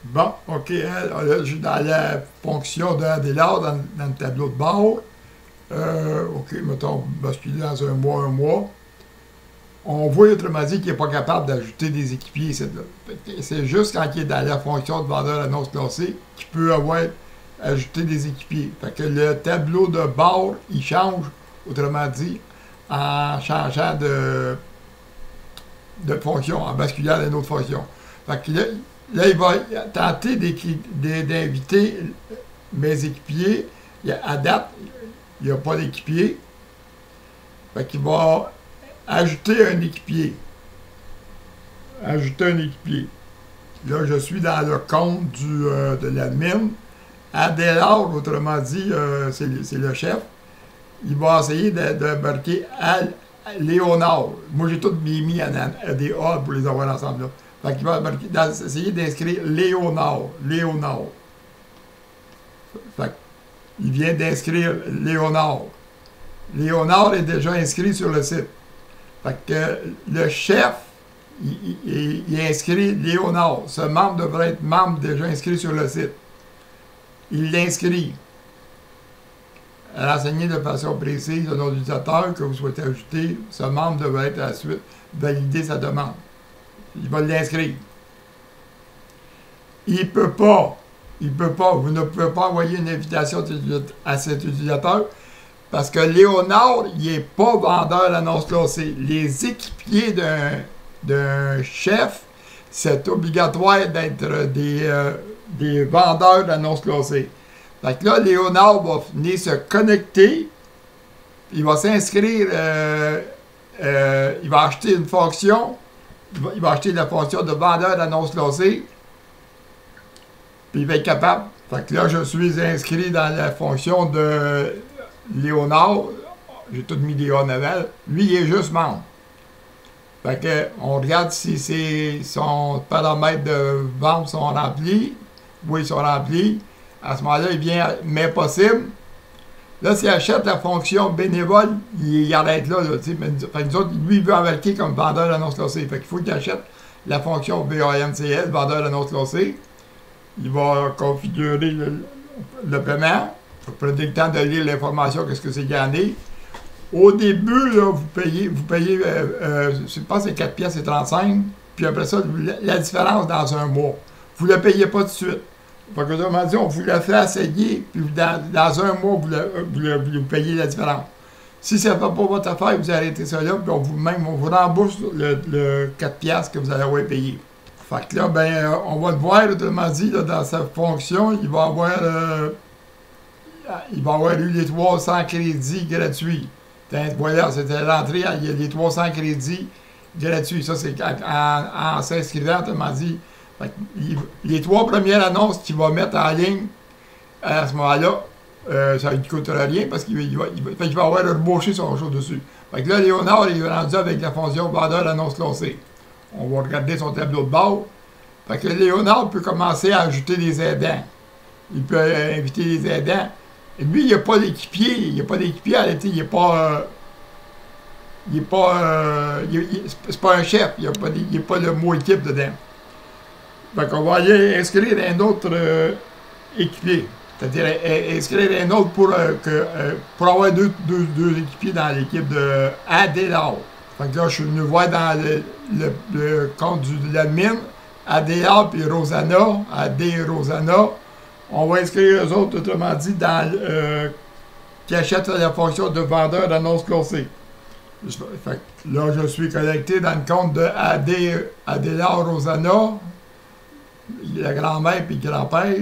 Bon, OK, là, je suis dans la fonction d'un ADLR dans le tableau de bord. OK, mettons, basculer dans un mois. On voit autrement dit qu'il n'est pas capable d'ajouter des équipiers. C'est juste quand il est dans la fonction de vendeur annonce classée qu'il peut avoir ajouté des équipiers. Fait que le tableau de bord, il change, autrement dit, en changeant de fonction, en basculant dans une autre fonction. Fait que là, il va tenter d'inviter mes équipiers. À date, il n'y a pas d'équipier. Fait qu'il va ajouter un équipier. Ajouter un équipier. Là, je suis dans le compte de l'admin. Adélard, autrement dit, c'est le chef. Il va essayer de marquer Léonard. Moi, j'ai tout mis à des A pour les avoir ensemble. Là. Fait qu'il va essayer d'inscrire Léonard. Léonard. Fait qu'il vient d'inscrire Léonard. Léonard est déjà inscrit sur le site. Fait que le chef, il inscrit Léonard. Ce membre devrait être membre déjà inscrit sur le site. Il l'inscrit. Renseigner de façon précise le nom d'utilisateur que vous souhaitez ajouter. Ce membre devrait être à la suite valider sa demande. Il va l'inscrire. Il ne peut pas, vous ne pouvez pas envoyer une invitation à cet utilisateur parce que Léonard, il n'est pas vendeur d'annonce classée. Les équipiers d'un chef, c'est obligatoire d'être des vendeurs d'annonce classée. Fait que là, Léonard va venir se connecter, il va s'inscrire, il va acheter une fonction, il va acheter la fonction de vendeur d'annonce classée, puis il va être capable. Fait que là, je suis inscrit dans la fonction de Léonard, j'ai tout mis des A en avant, lui, il est juste membre. Fait que, on regarde si son paramètre de vente sont remplis, oui, ils sont remplis. À ce moment-là, il vient, mais possible. Là, s'il achète la fonction bénévole, il arrête là. Fait que nous autres, lui, il veut embarquer comme vendeur d'annonce classée. Fait qu'il faut qu'il achète la fonction VANCS, vendeur d'annonce classée. Il va configurer le paiement. Prenez le temps de lire l'information, qu'est-ce que c'est gagné. Au début, là, vous payez je pense que c'est 4 pièces et 35. Puis après ça, la différence dans un mois. Vous ne le payez pas tout de suite. Fait que, autrement dit, on vous le fait essayer, puis dans un mois, vous payez la différence. Si ça ne fait pas votre affaire, vous arrêtez ça là, puis on vous rembourse le 4 piastres que vous allez avoir payé. Fait que là, ben, on va le voir, autrement dit, là, dans sa fonction, il va avoir eu les 300 crédits gratuits. Voilà, c'était l'entrée, il y a les 300 crédits gratuits. Ça, c'est en s'inscrivant, autrement dit. Les 3 premières annonces qu'il va mettre en ligne à ce moment-là, ça ne lui coûtera rien parce qu'il va avoir rebauché son chose dessus. Fait que là, Léonard est rendu avec la fonction vendeur d'annonce classée. On va regarder son tableau de bord. Fait que Léonard peut commencer à ajouter des aidants. Il peut inviter des aidants. Et lui, il n'y a pas d'équipier. Il n'y a pas d'équipier à l'été. C'est pas un chef. Il n'y a pas le mot équipe dedans. Fait qu'on va aller inscrire un autre équipier. C'est-à-dire inscrire un autre pour avoir deux équipiers dans l'équipe de Adélard. Fait que là, je suis venu voir dans le compte de l'admin, Adélard puis Rosanna, Adé et Rosanna. On va inscrire eux autres, autrement dit, qui achètent la fonction de vendeur d'annonce classée. Fait que là, je suis connecté dans le compte de Adélard Rosanna. La grand-mère et le grand-père,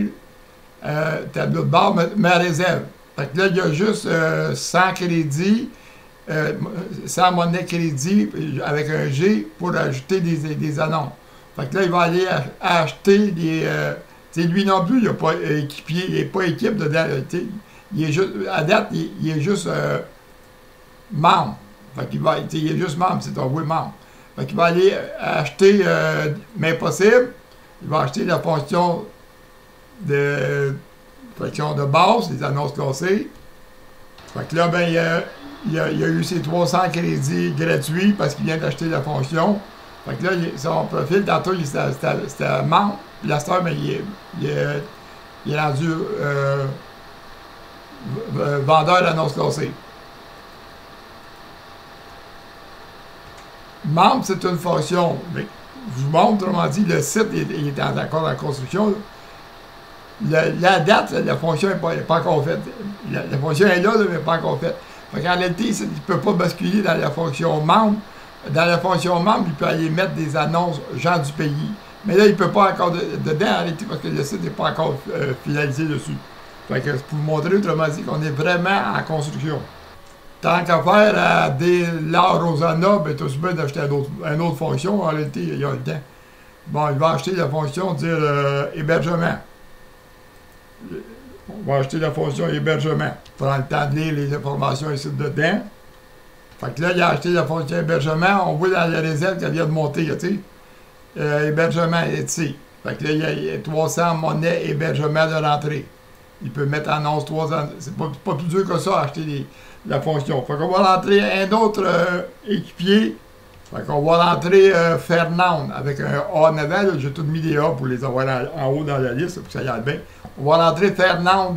tableau de bord, ma réserve. Fait que là, il y a juste 100 crédits, 100 monnaies crédits avec un G pour ajouter des annonces. Fait que là, il va aller acheter des... lui non plus, il n'est pas équipier, il n'est pas équipe dedans. Il est juste, à date, il est juste membre. Fait qu'il va, il est juste membre, c'est un oui membre. Fait qu'il va aller acheter, mais possible. Il va acheter la fonction de base, les annonces classées. Fait que là, ben, il a eu ses 300 crédits gratuits parce qu'il vient d'acheter la fonction. Fait que là, son profil, tantôt, c'était membre. la star, mais il est rendu vendeur d'annonces classées. Membre, c'est une fonction. Mais je vous montre, autrement dit, le site il est encore en construction. La date, la fonction n'est pas encore faite. La fonction est là, mais pas encore faite. En réalité, il ne peut pas basculer dans la fonction membre. Dans la fonction membre, il peut aller mettre des annonces gens du pays. Mais là, il ne peut pas encore dedans, en réalité, parce que le site n'est pas encore finalisé dessus. Fait que c'est pour vous montrer, autrement dit, qu'on est vraiment en construction. Tant qu'à faire à Delors Rosanna, ben, tu as bien d'acheter une autre fonction. En réalité, il y a le temps. Bon, il va acheter la fonction, dire hébergement. On va acheter la fonction hébergement. Prendre le temps de lire les informations ici dedans. Fait que là, il a acheté la fonction hébergement. On voit dans la réserve qu'elle vient de monter, tu sais. Hébergement est ici. Fait que là, il y a 300 monnaies hébergement de rentrée. Il peut mettre en annonce 300. C'est pas plus dur que ça, acheter la fonction. Fait qu'on va rentrer un autre équipier. Fait qu'on va rentrer Fernand avec un A en avant. J'ai tout mis des A pour les avoir en haut dans la liste pour que ça y aille bien. On va rentrer Fernand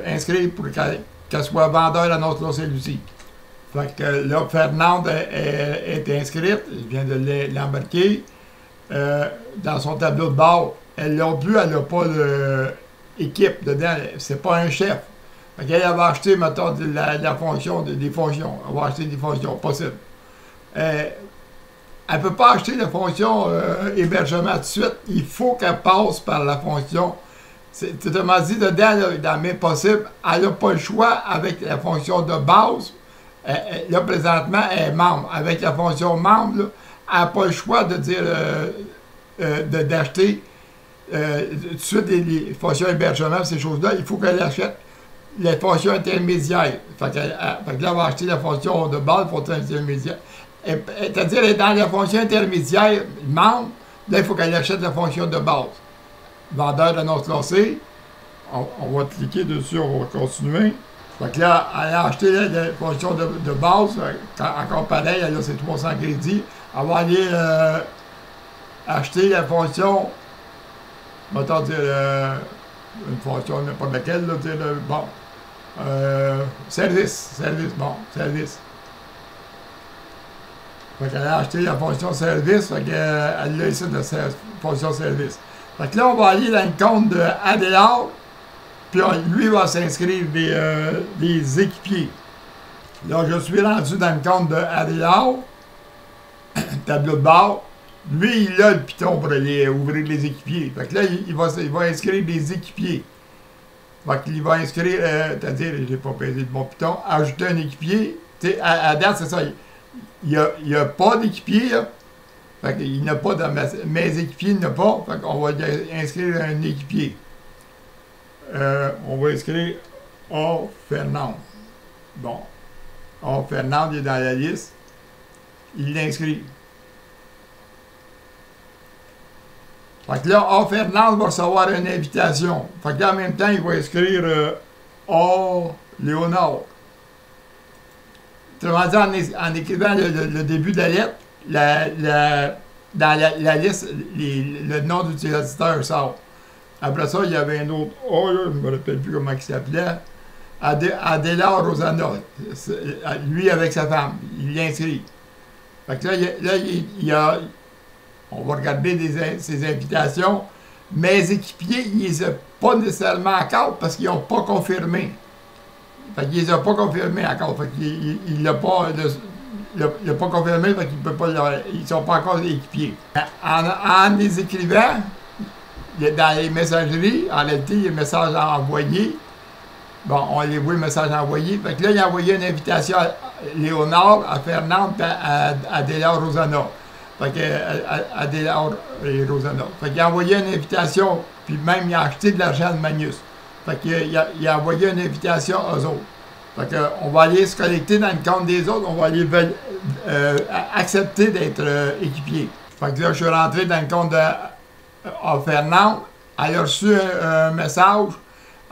inscrit pour qu'elle soit vendeur d'annonces classées aussi. Fait que là, Fernand est inscrite. Je viens de l'embarquer dans son tableau de bord. Elle non plus, elle n'a pas d'équipe dedans. C'est pas un chef. Fait qu'elle va acheter, mettons, la fonction, des fonctions. Elle va acheter des fonctions, possible. Elle ne peut pas acheter la fonction hébergement tout de suite. Il faut qu'elle passe par la fonction. Tu m'as dit, dedans, là, dans mes possibles, elle n'a pas le choix avec la fonction de base. Là, présentement, elle est membre. Avec la fonction membre, là, elle n'a pas le choix de dire d'acheter tout de suite les fonctions hébergement, ces choses-là. Il faut qu'elle achète les fonctions intermédiaires. Fait que là, elle va acheter la fonction de base, la fonction intermédiaire. C'est-à-dire, elle est dans la fonction intermédiaire membre, là, il faut qu'elle achète la fonction de base. Vendeur d'annonces classées. On va cliquer dessus, on va continuer. Fait que là, elle a acheté la fonction de base, encore pareil, là, c'est 300 crédits. Elle va aller acheter la fonction, mettons dire, une fonction n'importe laquelle, là, dire, bon, service, service. Fait qu'elle a acheté la fonction service, fait qu'elle l'a ici de la fonction service. Fait que là, on va aller dans le compte de Adélar, puis lui va s'inscrire des équipiers. Là, je suis rendu dans le compte de Adélar, tableau de bord. Lui, il a le piton pour aller ouvrir les équipiers. Fait que là, il va inscrire des équipiers. Fait qu'il va inscrire, c'est-à-dire, j'ai pas pesé de mon piton, ajouter un équipier. Tu sais, à date, c'est ça. Il n'y a pas d'équipier, là. Fait qu'il n'a pas dans mes équipiers, il n'a pas. Fait qu'on va inscrire un équipier. On va inscrire A. Fernand. Bon. A. Fernand, il est dans la liste. Il l'inscrit. Fait que là, A. Fernand va recevoir une invitation. Fait que là, en même temps, il va inscrire A. Léonard. Autrement dit, en écrivant le début de la lettre, dans la liste, le nom d'utilisateur sort. Après ça, il y avait un autre A, là, je ne me rappelle plus comment il s'appelait. Adélar Rosanna. Lui avec sa femme. Il l'inscrit. Fait que là, on va regarder ses invitations. Mes équipiers, ils ne les ont pas nécessairement encore parce qu'ils n'ont pas confirmé. Fait qu'ils ne les ont pas confirmés encore. Fait qu'il n'a pas. Il n'a pas confirmé, fait qu'il peut pas, ils ne sont pas encore équipiers. En les écrivant, dans les messageries, en réalité, il y a un message à envoyer. Bon, on les voit le message envoyé. Fait que là, il a envoyé une invitation à Léonard, à Fernand, à Delors Rosanna. Fait que à Delors et Rosanna. Fait qu'il a envoyé une invitation, puis même il a acheté de l'argent de Magnus. Fait qu'il a envoyé une invitation aux autres. Fait que, on va aller se connecter dans le compte des autres, on va aller accepter d'être équipier. Fait que là, je suis rentré dans le compte de Fernand. Elle a reçu un message.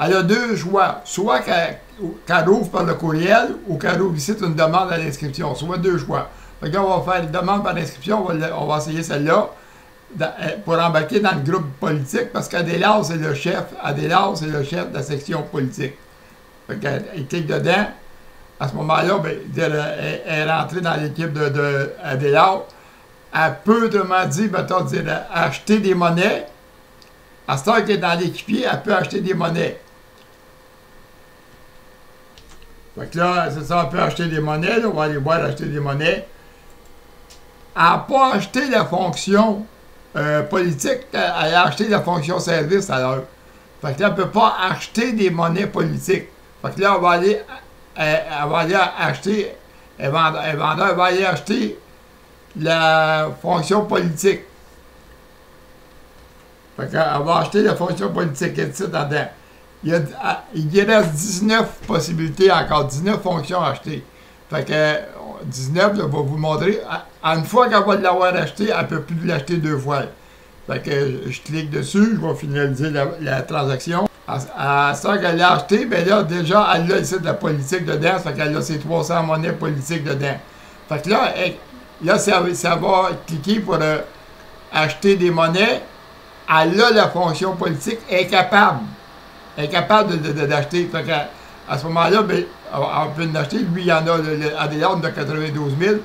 Elle a deux choix. Soit qu'elle ouvre par le courriel ou qu'elle ouvre ici une demande à l'inscription. Soit deux choix. Fait que là, on va faire une demande par l'inscription. On va essayer celle-là. pour embarquer dans le groupe politique parce qu'Adélard, c'est le chef. Adélard, c'est le chef de la section politique. Fait qu'elle clique dedans. À ce moment-là, ben, elle est rentrée dans l'équipe d'Adélard. Elle peut, autrement dit, mettons, acheter des monnaies. À ce temps qu'elle est dans l'équipier, elle peut acheter des monnaies. Fait que là, c'est ça, on peut acheter des monnaies. Là, on va aller voir acheter des monnaies. Elle n'a pas acheté la fonction politique, elle a acheté la fonction service alors. Fait que là, elle ne peut pas acheter des monnaies politiques. Fait que là, elle va aller acheter, elle va aller acheter la fonction politique. Fait qu'elle va acheter la fonction politique, elle dit dedans. Il reste 19 possibilités encore, 19 fonctions à acheter. Fait que 19, je vais vous montrer. Une fois qu'elle va l'avoir acheté, elle ne peut plus l'acheter deux fois. Fait que je clique dessus, je vais finaliser la transaction. À ce qu'elle l'a acheté, bien là, déjà, elle a ici de la politique dedans, fait qu'elle a ses 300 monnaies politiques dedans. Fait que là, ça va cliquer pour acheter des monnaies. Elle a la fonction politique, elle est capable. Elle est capable d'acheter. Fait qu'à ce moment-là, ben, on peut l'acheter. Lui, il y en a, Adélard, de 92 000.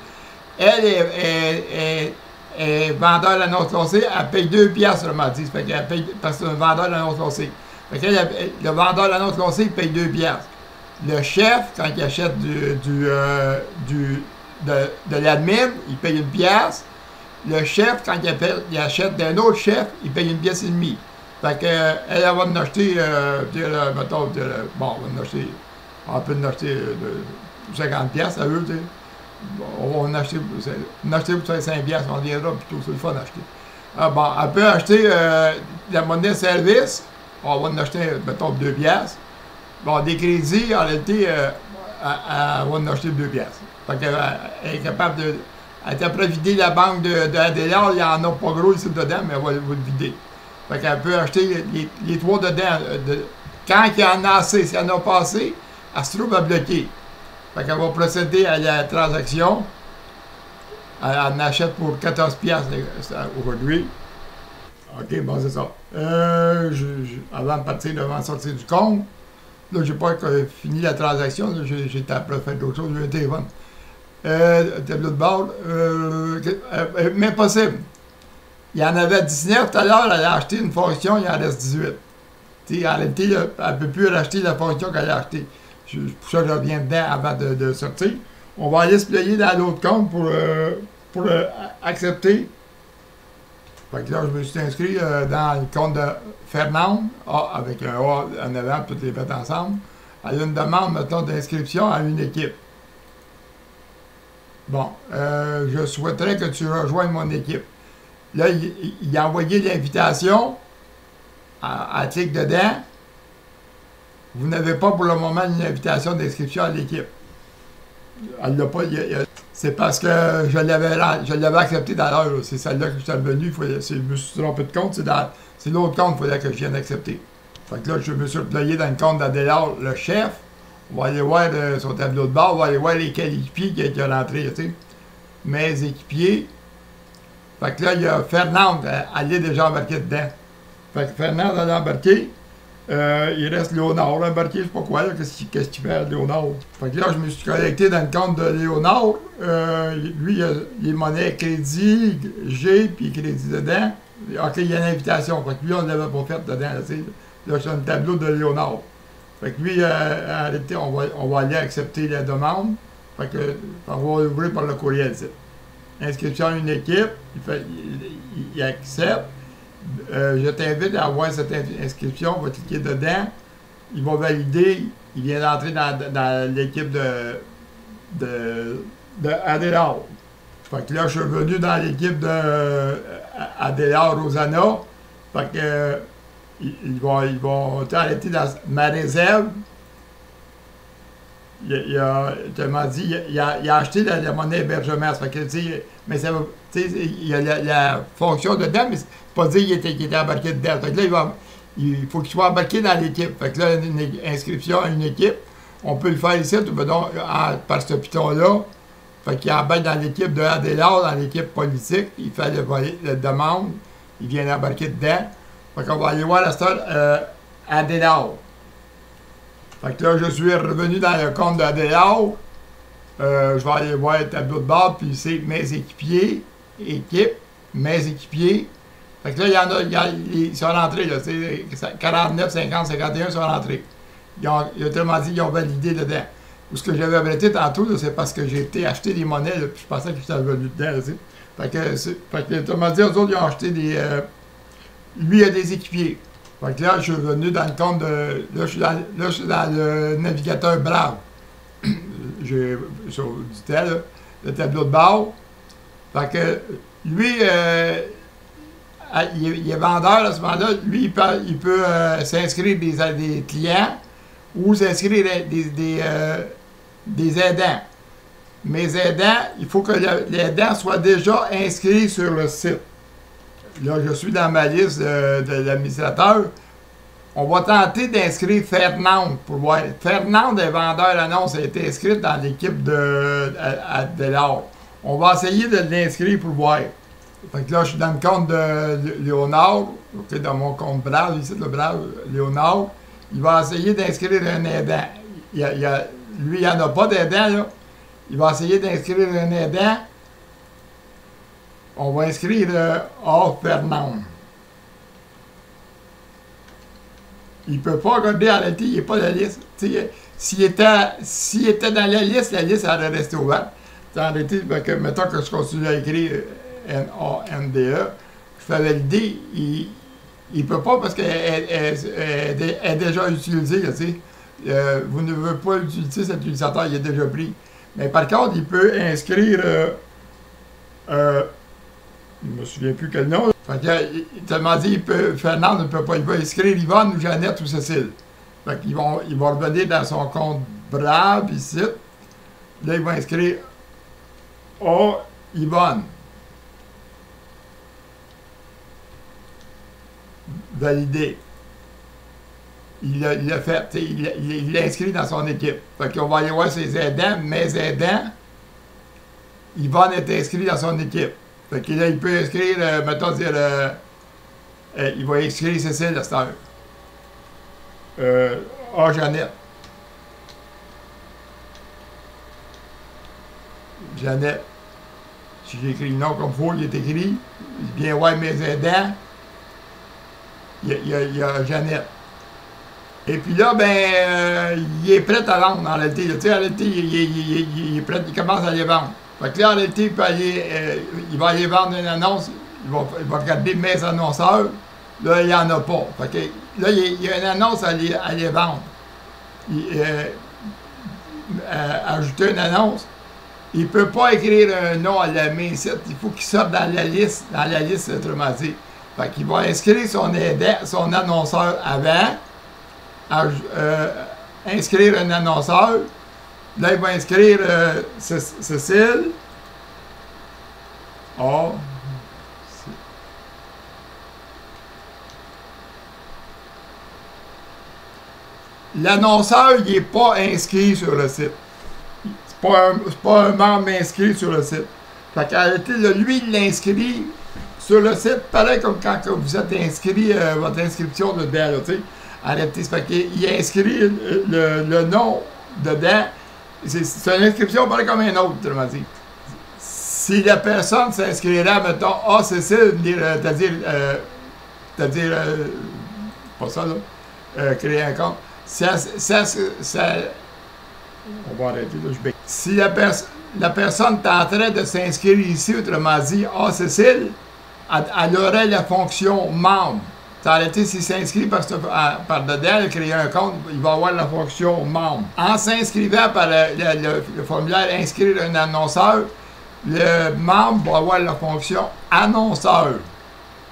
Elle est vendeur à l'annonce lancée, elle paye 2 piastres, on m'a dit. Fait qu'elle paye, parce que c'est un vendeur à l'annonce lancée. Fait que le vendeur à l'annonce lancée, il paye 2 piastres. Le chef, quand il achète de l'admin, il paye 1 piastre. Le chef, quand il achète d'un autre chef, il paye 1 pièce et demie. Fait que, elle va en acheter, mettons, bon, on peut en acheter 50 piastres, ça veut, tu sais. On va en acheter pour 5 piastres, on viendra plutôt, c'est le fun d'acheter. Bon, elle peut acheter la monnaie service, on va en acheter, mettons, 2 piastres. Bon, des crédits, en réalité, elle va en acheter 2 piastres. Fait qu'elle est capable de... Elle est après vider la banque d'Adélard, il n'y en a pas gros ici dedans, mais elle va le vider. Fait qu'elle peut acheter les 3 dedans. Quand il y en a assez, si elle en a pas assez, elle se trouve à bloquer. Fait qu'elle va procéder à la transaction. Elle en achète pour 14 piastres aujourd'hui. OK, bon, c'est ça. Avant de partir, avant de sortir du compte, là, j'ai pas fini la transaction. J'étais après faire d'autres choses, j'ai un téléphone. Tableau de bord, mais possible. Il y en avait 19 tout à l'heure, elle a acheté une fonction, il en reste 18. T'sais, en réalité, elle ne peut plus racheter la fonction qu'elle a achetée. Pour ça, je reviens dedans avant de sortir. On va aller se player dans l'autre compte pour accepter. Fait que là, je me suis inscrit dans le compte de Fernande, avec un A en avant, toutes les faites ensemble. Elle a une demande, mettons, d'inscription à une équipe. Bon, je souhaiterais que tu rejoignes mon équipe. Là, il a envoyé l'invitation. Elle clique dedans. Vous n'avez pas pour le moment une invitation d'inscription à l'équipe. Elle l'a pas. C'est parce que je l'avais accepté dans l'heure. C'est celle-là que je suis revenu. Je me suis trompé de compte. C'est l'autre compte qu'il fallait que je vienne accepter. Fait que là, je me suis replayé dans le compte d'Adélard, le chef. On va aller voir son tableau de bord. On va aller voir les équipiers qui ont rentré. Tu sais. Mes équipiers. Fait que là, il y a Fernande. Elle est déjà embarquée dedans. Fait que Fernande, elle est embarquée. Il reste Léonard embarqué, je sais pas quoi, qu'est-ce qu'il fait, Léonard. Fait que là, je me suis connecté dans le compte de Léonard. Lui, il a les monnaies crédit, G, puis crédit dedans. OK, il y a une invitation. Fait que lui, on ne l'avait pas fait dedans. Là, c'est un tableau de Léonard. Fait que lui, arrêtez, on va aller accepter la demande. Fait que, on va ouvrir par le courriel, ici. Inscription à une équipe, il accepte. Je t'invite à avoir cette inscription, on va cliquer dedans, il va valider, il vient d'entrer dans l'équipe de Adélard. Fait que là, je suis venu dans l'équipe de Adélard Rosanna. Fait que ils vont arrêter dans ma réserve. Il a acheté la monnaie hébergement. Fait que, mais ça va, il y a la fonction dedans, mais c'est pas dire qu'il était embarqué dedans. Fait que là, il faut qu'il soit embarqué dans l'équipe. Fait que là, une inscription à une équipe, on peut le faire ici, par ce piton-là. Fait qu'il embarque dans l'équipe de Adélard, dans l'équipe politique, il fait la demande. il vient d'embarquer dedans. Fait qu'on va aller voir la star Adélaïde. Fait que là, je suis revenu dans le compte d'Adélaïde. Je vais aller voir le tableau de bord, puis c'est mes équipiers, équipe, mes équipiers. Fait que là, ils sont rentrés, là, 49, 50, 51 sont rentrés. Autrement dit, ils ont validé dedans. Ou ce que j'avais arrêté tantôt, c'est parce que j'ai été acheter des monnaies, là, puis je pensais que j'étais revenu dedans, là, fait que, autrement dit, eux autres, ils ont acheté des... lui, il a des équipiers. Fait que là, je suis revenu dans le compte de... Là, je suis dans le navigateur Brave. J'ai sur du tel, là, le tableau de bord. Fait que lui, il est vendeur à ce moment-là. Lui, il peut s'inscrire des clients ou s'inscrire des aidants. Mes aidants, il faut que l'aidant soit déjà inscrit sur le site. Là, je suis dans ma liste de l'administrateur. On va tenter d'inscrire Fernand pour voir. Fernand est vendeur annonce, a été inscrite dans l'équipe de l'or. On va essayer de l'inscrire pour voir. Fait que là, je suis dans le compte de Léonard, okay, dans mon compte Brave, ici, le Brave, Léonard. Il va essayer d'inscrire un aidant. Lui, il n'y en a pas d'aidant, là. Il va essayer d'inscrire un aidant. On va inscrire A. Fernand. Il ne peut pas regarder en réalité, il n'est pas dans la liste. S'il était dans la liste aurait resté ouverte. En réalité, mettons que je continue à écrire N-A-N-D-E, je fais valider, il ne peut pas parce qu'elle est déjà utilisée. Vous ne voulez pas utiliser cet utilisateur, il est déjà pris. Mais par contre, il peut inscrire, je ne me souviens plus quel nom. Fait que, tellement dit, Fernand ne peut pas, il va inscrire Yvonne ou Jeannette ou Cécile. Fait qu'il va revenir dans son compte Brave ici. Là, il va inscrire A. Yvonne. Validé. Il l'a fait, il l'a inscrit dans son équipe. Fait qu'on va aller voir ses aidants, mes aidants. Yvonne est inscrit dans son équipe. Fait que là, il peut inscrire, mettons dire, il va inscrire Cécile à cette heure. Jeannette. Jeannette. Si j'écris le nom comme il faut, il est écrit. Il vient voir mes aidants. Il y a Jeannette. Et puis là, il est prêt à vendre en réalité. Tu sais, en réalité, il est prêt, il commence à les vendre. Fait que là, en réalité, il va aller vendre une annonce, il va regarder mes annonceurs. Là, il n'y en a pas. Fait que là, il y a une annonce à les vendre. Ajouter une annonce. Il ne peut pas écrire un nom à la main site. Il faut qu'il sorte dans la liste, autrement dit. Fait qu'il va inscrire son annonceur avant. Inscrire un annonceur. Là, il va inscrire Cécile. L'annonceur, il n'est pas inscrit sur le site. C'est pas un membre inscrit sur le site. Fait qu'en réalité, lui, il l'inscrit sur le site, pareil comme quand vous êtes inscrit, votre inscription dedans, tu sais. En réalité, c'est fait qu'il inscrit le nom dedans. C'est une inscription pareil comme un autre, autrement dit. Si la personne s'inscrirait, mettons, Cécile, c'est-à-dire, pas ça, là, créer un compte, on va arrêter, là, si la personne tenterait de s'inscrire ici, autrement dit, Cécile, elle aurait la fonction membre. En réalité, s'il s'inscrit par dedans, créer un compte, il va avoir la fonction membre. En s'inscrivant par le formulaire inscrire un annonceur, le membre va avoir la fonction annonceur.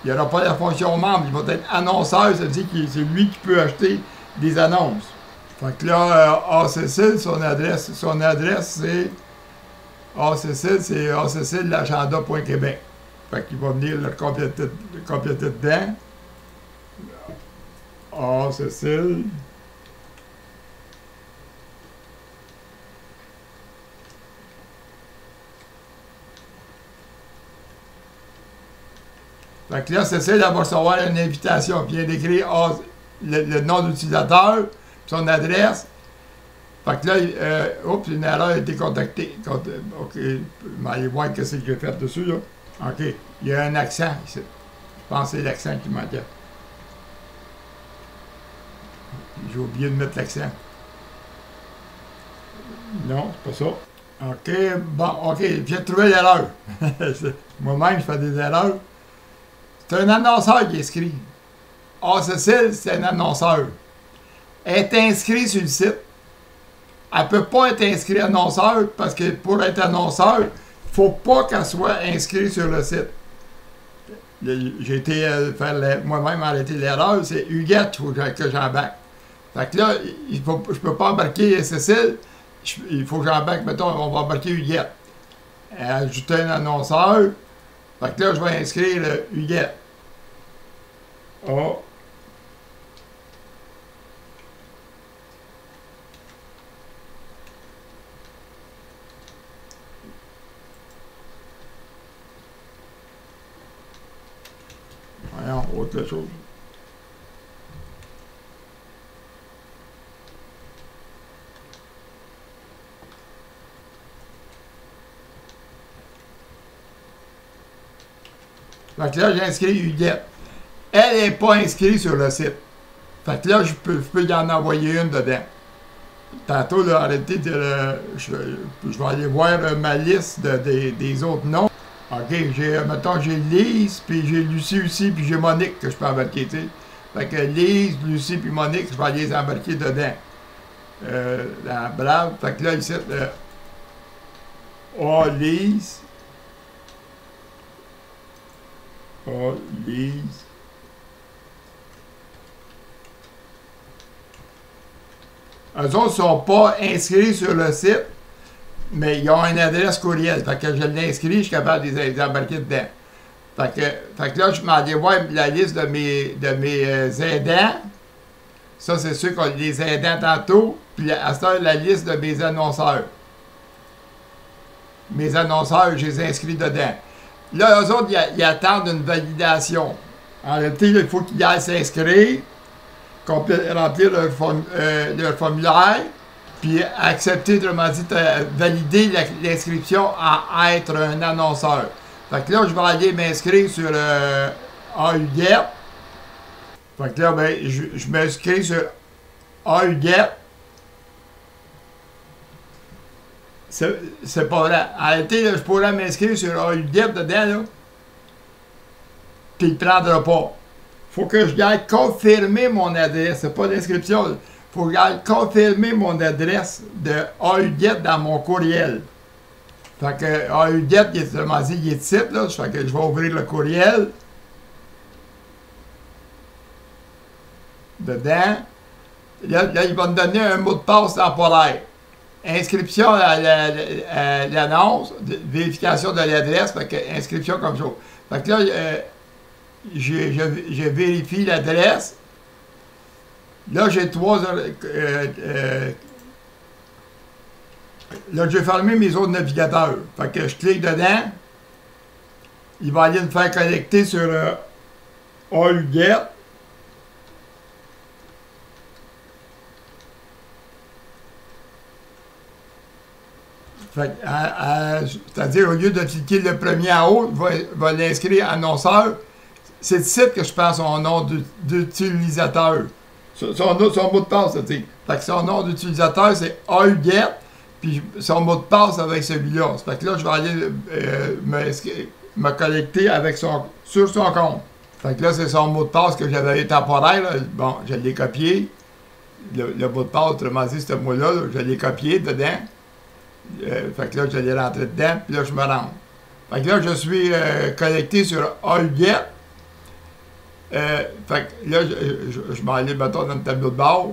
Il n'y aura pas la fonction membre, il va être annonceur, ça veut dire que c'est lui qui peut acheter des annonces. Fait que là, Cécile, son adresse c'est Cécile, l'agenda.québec. Fait qu'il va venir le compléter dedans. Cécile. Fait que là, Cécile, elle va recevoir une invitation. Puis elle d'écrire le nom d'utilisateur, son adresse. Fait que là, oups, une erreur a été contactée. OK, je vais aller voir ce que j'ai fait dessus, là. OK, il y a un accent ici. Je pense que c'est l'accent qui manquait. J'ai oublié de mettre l'accent. Non, c'est pas ça. OK, bon, OK, j'ai trouvé l'erreur. Moi-même, je fais des erreurs. C'est un annonceur qui écrit. Cécile, c'est un annonceur. Elle est inscrite sur le site. Elle ne peut pas être inscrite annonceur parce que pour être annonceur, il ne faut pas qu'elle soit inscrite sur le site. J'ai été faire moi-même arrêter l'erreur, c'est Huguette que j'embarque. Fait que là, je ne peux pas embarquer Cécile, il faut que j'embarque, mettons, on va embarquer Huguette. Ajouter un annonceur. Fait que là, je vais inscrire Huguette. Oh. Voyons, autre chose. Fait que là, j'ai inscrit Huguette. Elle n'est pas inscrite sur le site. Fait que là, je peux y en envoyer une dedans. Tantôt, là, arrêtez je vais aller voir ma liste des autres noms. OK, mettons, j'ai Lise, puis j'ai Lucie aussi, puis j'ai Monique que je peux embarquer, tu sais. Fait que Lise, Lucie, puis Monique, je vais aller les embarquer dedans. La brave. Fait que là, ici, Lise. Lise. Eux autres ne sont pas inscrits sur le site, mais ils ont une adresse courriel. Fait que je l'inscris, je suis capable de les embarquer dedans. Fait que là, je m'en vais voir la liste de mes aidants. Ça, c'est ceux qui ont les aidants tantôt. Puis à ce la liste de mes annonceurs. Mes annonceurs, je les inscris dedans. Là, eux autres, ils attendent une validation. En réalité, il faut qu'ils aillent s'inscrire, remplir leur formulaire, puis accepter, autrement dit, valider l'inscription à être un annonceur. Fait que là, je vais aller m'inscrire sur AUGET. Fait que là, ben, je m'inscris sur AUGET. C'est pas vrai. En réalité, là, je pourrais m'inscrire sur AUGET dedans, là. Puis il ne prendra pas. Faut que je aille confirmer mon adresse. C'est pas l'inscription. Faut que j'aille confirmer mon adresse de AUGET dans mon courriel. Fait que AUGET, il est ici, là. Fait que je vais ouvrir le courriel. Dedans. Là, il va me donner un mot de passe temporaire. Inscription à l'annonce, vérification de l'adresse, fait que inscription comme ça. Fait que là, je vérifie l'adresse. Là, j'ai là, j'ai fermé mes autres navigateurs. Fait que je clique dedans. Il va aller me faire connecter sur AUGET. C'est-à-dire, au lieu de cliquer le premier en haut, va l'inscrire annonceur. C'est le site que je prends son nom d'utilisateur. Son mot de passe, c'est-à-dire. Fait que son nom d'utilisateur, c'est AUGET, puis son mot de passe avec celui-là. Fait que là, je vais aller me connecter sur son compte. Fait que là, c'est son mot de passe que j'avais temporaire. Là. Bon, je l'ai copié. Le mot de passe, autrement dit, ce mot-là, je l'ai copié dedans. Fait que là, je l'ai rentré dedans, puis là, je me rends. Fait que là, je suis connecté sur AUGET. Fait que là, je m'en allais, mettons, dans le tableau de bord.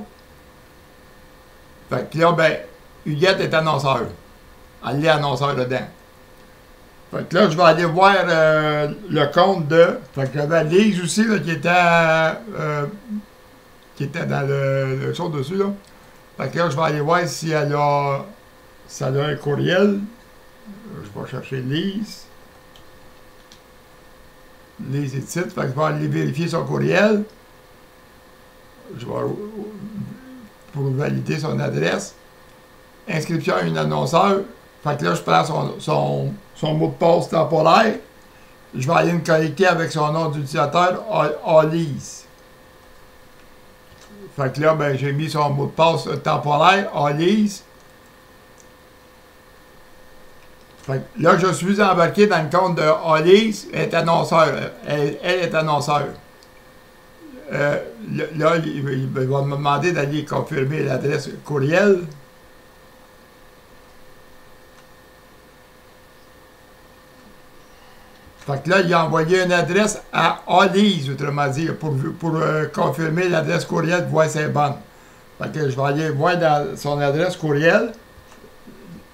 Fait que là, ben, Huguette est annonceur. Elle est annonceur dedans. Fait que là, je vais aller voir le compte de... Fait que j'avais Lise aussi, là, qui était dans le chose dessus, là. Fait que là, je vais aller voir si elle a un courriel. Je vais chercher Lise. les titres. Fait que je vais aller vérifier son courriel. Je vais pour valider son adresse. Inscription à une annonceur. Fait que là, je prends son mot de passe temporaire. Je vais aller me connecter avec son nom d'utilisateur Alice. Fait que là, ben, j'ai mis son mot de passe temporaire Alice. Fait que là, je suis embarqué dans le compte de Alice. Elle est annonceur. Elle est annonceur. Là, il va me demander d'aller confirmer l'adresse courriel. Fait que là, il a envoyé une adresse à Alice, autrement dit, pour confirmer l'adresse courriel, voir si c'est bonne. Fait que je vais aller voir dans son adresse courriel.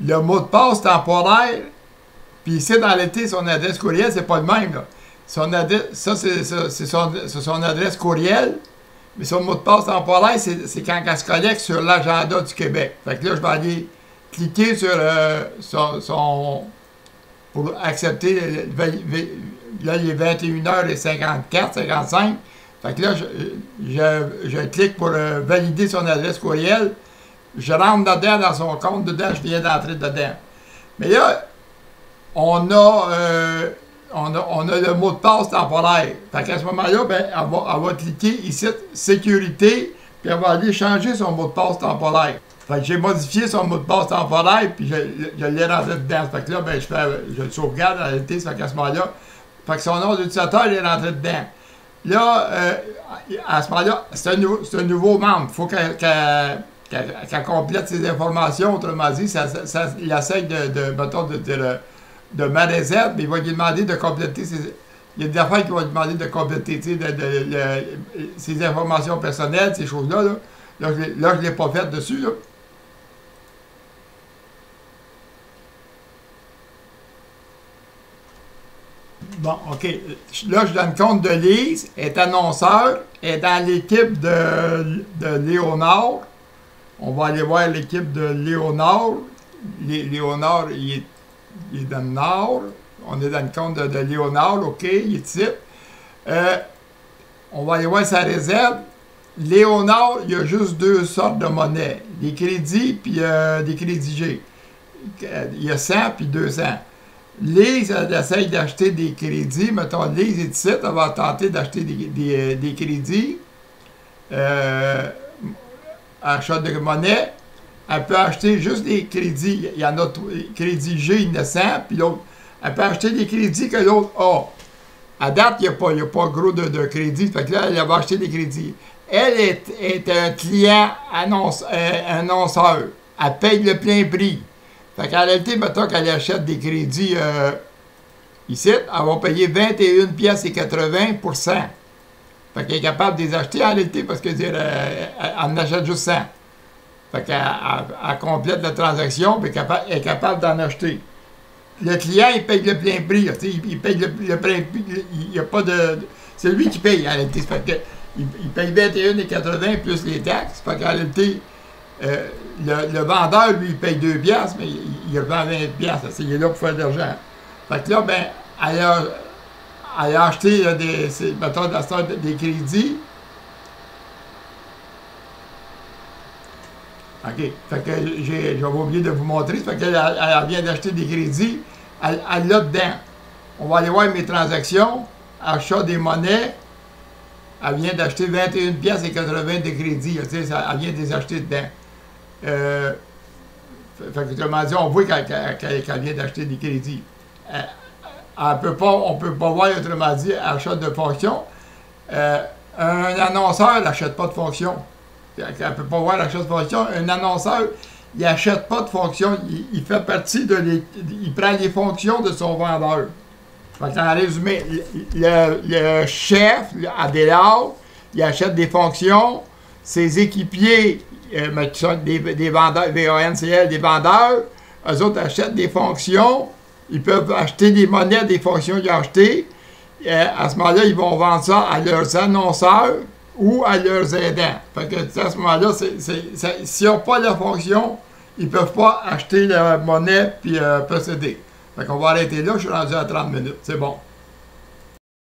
Le mot de passe temporaire, puis ici, dans l'été, son adresse courriel, c'est pas le même, là. Son adresse, ça, c'est son adresse courriel, mais son mot de passe temporaire, c'est quand elle se connecte sur l'agenda du Québec. Fait que là, je vais aller cliquer sur pour accepter. Là, il est 21h54, 55. Fait que là, je clique pour valider son adresse courriel. Je rentre dedans dans son compte, dedans, je viens d'entrer dedans. Mais là, on a le mot de passe temporaire. Fait qu'à ce moment-là, ben, elle va cliquer ici, sécurité, puis elle va aller changer son mot de passe temporaire. Fait que j'ai modifié son mot de passe temporaire, puis je l'ai rentré dedans. Fait que là, ben, je le sauvegarde en réalité, ça fait qu'à ce moment-là, fait que son nom d'utilisateur, il est rentré dedans. Là, à ce moment-là, c'est un nouveau membre. Il faut qu'elle complète ses informations, autrement dit, il essaie de m'arrêter, mais il va lui demander de compléter il y a des affaires qui vont lui demander de compléter ses informations personnelles, ces choses-là. Là, je ne l'ai pas fait dessus. Là. Bon, OK. Là, je donne compte de Lise, elle est annonceur, elle est dans l'équipe de Léonard. On va aller voir l'équipe de Léonard. Léonard, il est dans le nord. On est dans le compte de Léonard, OK, il est ici. On va aller voir sa réserve. Léonard, il y a juste deux sortes de monnaies. Des crédits puis des crédits G. Il y a 100 puis 200. Lise, elle essaye d'acheter des crédits. Mettons, Lise est ici, elle va tenter d'acheter des crédits. Achat de monnaie. Elle peut acheter juste des crédits. Il y en a crédit G, il y en a 100, puis l'autre. Elle peut acheter des crédits que l'autre a. À date, il n'y a pas gros de crédits. Fait que là, elle va acheter des crédits. Elle est un client annonceur. Elle paye le plein prix. Fait qu'en réalité, mettons qu'elle achète des crédits ici, elle va payer 21 pièces et 80 %. Fait qu'elle est capable de les acheter en réalité parce que elle en achète juste 100. Fait qu'elle complète la transaction et elle est capable d'en acheter. Le client, il paye le plein prix. Il paye le plein prix. Il n'y a pas de. C'est lui qui paye en réalité. Fait que, il paye 21,80 plus les taxes. Fait qu'en réalité, le vendeur, lui, il paye 2 piastres, mais il revend 20 piastres. Il est là pour faire de l'argent. Fait que là, ben, elle a acheté mettons, des crédits. OK. Fait que j'avais oublié de vous montrer. Fait qu'elle vient d'acheter des crédits. Elle l'a dedans. On va aller voir mes transactions. Achat des monnaies. Elle vient d'acheter 21 pièces et 80 de crédits. Elle vient de les acheter dedans. Fait que, autrement dit, on voit qu'elle vient d'acheter des crédits. On ne peut pas voir, autrement dit, achat de fonction. Un annonceur n'achète pas de fonction. Elle ne peut pas voir l'achat de fonction. Un annonceur, il n'achète pas de fonction. Il fait partie il prend les fonctions de son vendeur. Fait en résumé, le chef, Adélard, il achète des fonctions. Ses équipiers, qui sont des vendeurs, VANCL, des vendeurs, eux autres achètent des fonctions. Ils peuvent acheter des monnaies des fonctions qu'ils ont achetées. À ce moment-là, ils vont vendre ça à leurs annonceurs ou à leurs aidants. Fait que, à ce moment-là, s'ils n'ont pas la fonction, ils ne peuvent pas acheter la monnaie puis procéder. Fait qu'on va arrêter là, je suis rendu à 30 minutes. C'est bon.